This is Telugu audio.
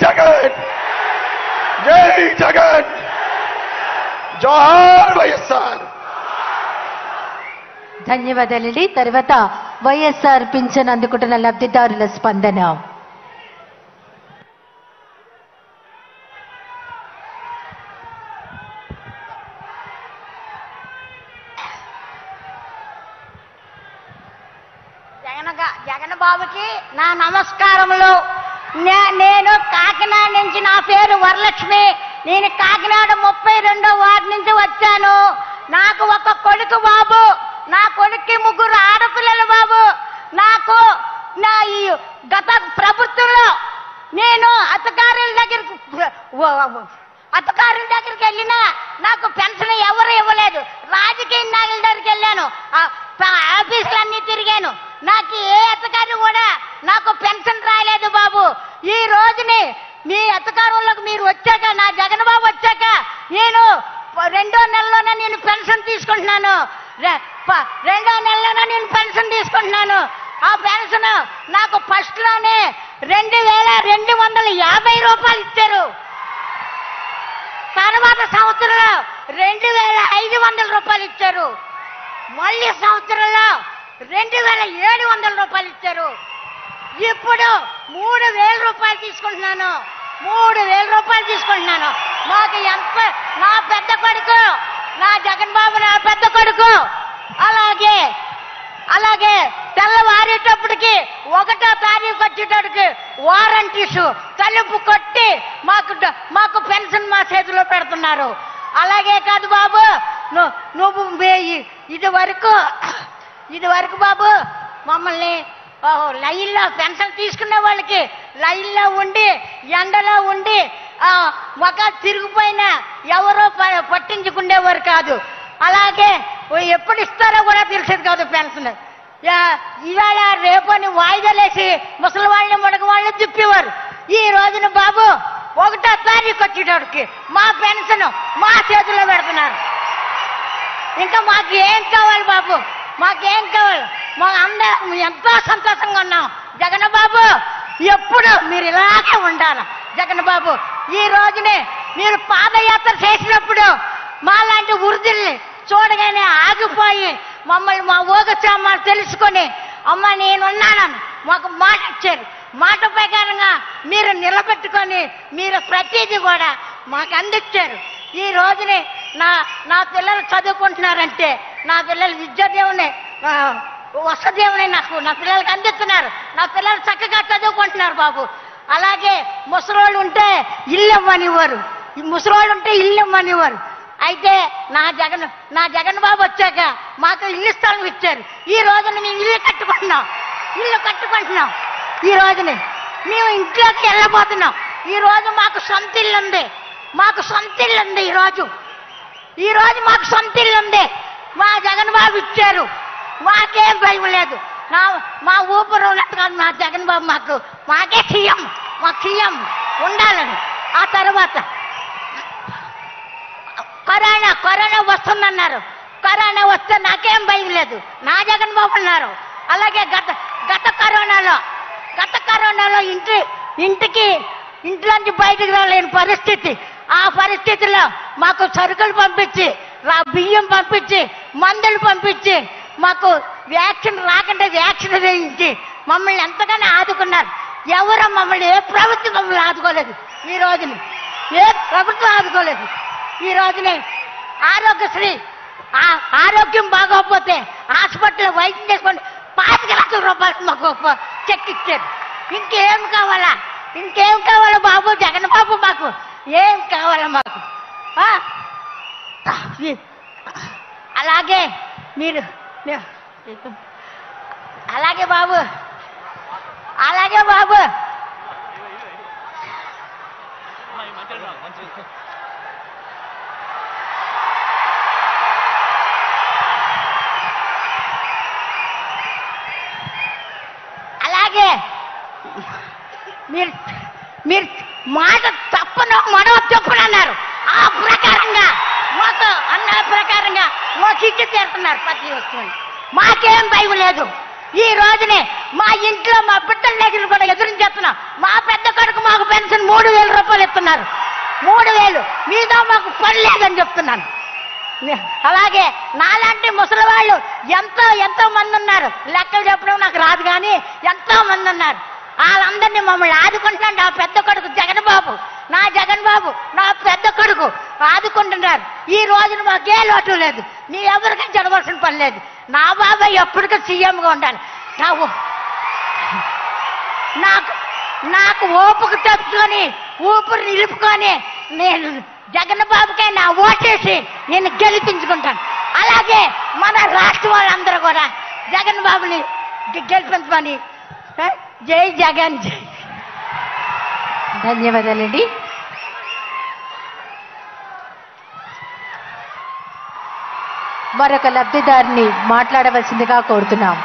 జగన్, జై జగన్, జోహార్ వైఎస్ఆర్. ధన్యవాదాలండి. తర్వాత వైఎస్ఆర్ పింఛన్ అందుకుంటున్న లబ్ధిదారుల స్పందన. జగన్ బాబుకి నా నమస్కారములు. నేను కాకినాడ నుంచి, నా పేరు వరలక్ష్మి. నేను కాకినాడ 32వ వార్డు నుంచి వచ్చాను. నాకు ఒక కొడుకు బాబు, నా కొడుక్కి 3 ఆడపిల్లలు బాబు. నాకు నా ఈ గత ప్రభుత్వంలో నేను అధికారుల దగ్గరికి వెళ్ళినా నాకు పెన్షన్ ఎవరు ఇవ్వలేదు. రాజకీయ నాయకుల దగ్గరికి వెళ్ళాను, ఆఫీసులన్నీ తిరిగాను. నాకు ఏ అధికారి కూడా నాకు పెన్షన్ రాలేదు బాబు. ఈ రోజుని మీ అధికారంలోకి మీరు వచ్చాక, నా జగన్ బాబు వచ్చాక నేను 2వ నెలలోనే నేను పెన్షన్ తీసుకుంటున్నాను. 2వ నెలలోనే నేను పెన్షన్ తీసుకుంటున్నాను. ఆ పెన్షన్ నాకు ఫస్ట్ లోనే 2250 రూపాయలు ఇచ్చారు. తర్వాత సంవత్సరంలో 2500 రూపాయలు ఇచ్చారు. మళ్ళీ సంవత్సరంలో 2700 రూపాయలు ఇచ్చారు. ఇప్పుడు 3000 రూపాయలు తీసుకుంటున్నాను. 3000 రూపాయలు తీసుకుంటున్నాను. మాకు ఎంత, నా పెద్ద కొడుకు, నా జగన్ బాబు నా పెద్ద కొడుకు, అలాగే తెల్లవారేటప్పటికి 1వ తారీఖు వచ్చేటప్పటికి వారంటీస్ తలుపు కొట్టి మాకు పెన్షన్ మా చేతిలో పెడుతున్నారు. అలాగే కాదు బాబు, నువ్వు ఇది వరకు బాబు మమ్మల్ని లైన్లో పెన్షన్ తీసుకునే వాళ్ళకి లైన్లో ఉండి, ఎండలో ఉండి, ఒక తిరిగిపోయినా ఎవరో పట్టించుకునేవారు కాదు. అలాగే ఎప్పుడు ఇస్తారో కూడా తెలిసేది కాదు పెన్షన్. ఇవాళ రేపని వాయిదాలేసి ముసలి వాళ్ళని ముడక వాళ్ళని తిప్పేవారు. ఈ రోజున బాబు 1వ తారీఖు వచ్చేటప్పటికి మా పెన్షన్ మా చేతిలో పెడుతున్నారు. ఇంకా మాకు ఏం కావాలి బాబు, మాకేం కావాలి? మా అందరం ఎంతో సంతోషంగా ఉన్నాం. జగన్ బాబు ఎప్పుడు మీరు ఇలాగే ఉండాలి. జగన్ బాబు ఈ రోజునే మీరు పాదయాత్ర చేసినప్పుడు మాలాంటి వృద్ధుల్ని చూడగానే ఆగిపోయి మమ్మల్ని మా ఊగచామాలు తెలుసుకొని, అమ్మ నేనున్నానని మాకు మాట ఇచ్చారు. మాట ప్రకారంగా మీరు నిలబెట్టుకొని మీరు ప్రతిదీ కూడా మాకు అందించారు. ఈ రోజుని నా పిల్లలు చదువుకుంటున్నారంటే నా పిల్లలు విద్యాదేవుని వసదేవుని నా పిల్లలకి అందిస్తున్నారు. నా పిల్లలు చక్కగా చదువుకుంటున్నారు బాబు. అలాగే ముసలోళ్ళు ఉంటే ఇల్లు ఇవ్వనివ్వరు, ముసలోళ్ళు ఉంటే ఇల్లు ఇవ్వనివ్వరు. అయితే నా జగన్ బాబు వచ్చాక మాకు ఇల్లు స్థలం ఇచ్చారు. ఈ రోజున మేము ఇల్లు కట్టుకుంటున్నాం. ఈ రోజుని మేము ఇంట్లోకి వెళ్ళబోతున్నాం. ఈ రోజు మాకు సొంత ఇల్లు ఉంది. ఈ రోజు మాకు సొంత ఇల్లు ఉంది. మా జగన్ బాబు ఇచ్చారు. మాకేం భయం లేదు. మా ఊపిరి ఉన్నట్టు కాదు మా జగన్ బాబు. మాకే సీఎం ఉండాలని. ఆ తర్వాత కరోనా వస్తుందన్నారు. కరోనా వస్తే నాకేం భయం లేదు. నా జగన్ బాబు ఉన్నారు. అలాగే గత కరోనాలో ఇంట్లోంచి బయటకు రాలేని పరిస్థితి. ఆ పరిస్థితిలో మాకు సరుకులు పంపించి, బియ్యం పంపించి, మందులు పంపించి, మాకు వ్యాక్సిన్ రాకుండా వ్యాక్సిన్ వేయించి మమ్మల్ని ఎంతగానో ఆదుకున్నారు. ఎవరో మమ్మల్ని ఏ ప్రభుత్వం మమ్మల్ని ఆదుకోలేదు. ఈ రోజుని ఏ ప్రభుత్వం ఆదుకోలేదు. ఈ రోజునే ఆరోగ్యశ్రీ, ఆరోగ్యం బాగోకపోతే హాస్పిటల్లో వైద్యం చేసుకొని 25 లక్షల రూపాయలు మాకు చెక్ ఇచ్చారు. ఇంకేం కావాలా బాబు? జగన్ బాబు మాకు ఏం కావాలా మాకు? అలాగే బాబు మీరు మాట తప్పను మనవ తప్పును అన్నారు. ఆ ప్రకారంగా మాకు అన్న ప్రకారంగా మాకు ఇచ్చి తీరుతున్నారు ప్రతి వస్తువుని. మాకేం భయం లేదు. ఈ రోజునే మా ఇంట్లో మా బిడ్డల దగ్గర కూడా ఎదురు చేస్తున్నాం. మా పెద్ద కొడుకు మాకు పెన్షన్ 3,000 రూపాయలు ఇస్తున్నారు. 3,000 మీతో మాకు పని లేదని చెప్తున్నాను. అలాగే నాలాంటి ముసలి వాళ్ళు ఎంతో మంది ఉన్నారు. లెక్కలు చెప్పడం నాకు రాదు, కానీ ఎంతో మంది ఉన్నారు. వాళ్ళందరినీ మమ్మల్ని ఆదుకుంటున్నాడు నా పెద్ద కొడుకు జగన్ బాబు. నా పెద్ద కొడుకు ఆదుకుంటున్నారు. ఈ రోజున మాకే లోటు లేదు. నీ ఎవరికి జరగవలసిన పని లేదు. నా బాబాయ్ ఎప్పటికీ సీఎంగా ఉండాలి. నాకు ఓపిక తెచ్చుకొని ఊపిరి నిలుపుకొని నేను జగన్ బాబుకే నా ఓటేసి నేను గెలిపించుకుంటాను. అలాగే మన రాష్ట్ర వాళ్ళందరూ కూడా జగన్ బాబుని గెలిపించమని. జై జగన్ జై. ధన్యవాదాలండి. మరొక లబ్ధిదారిని మాట్లాడవలసిందిగా కోరుతున్నాం.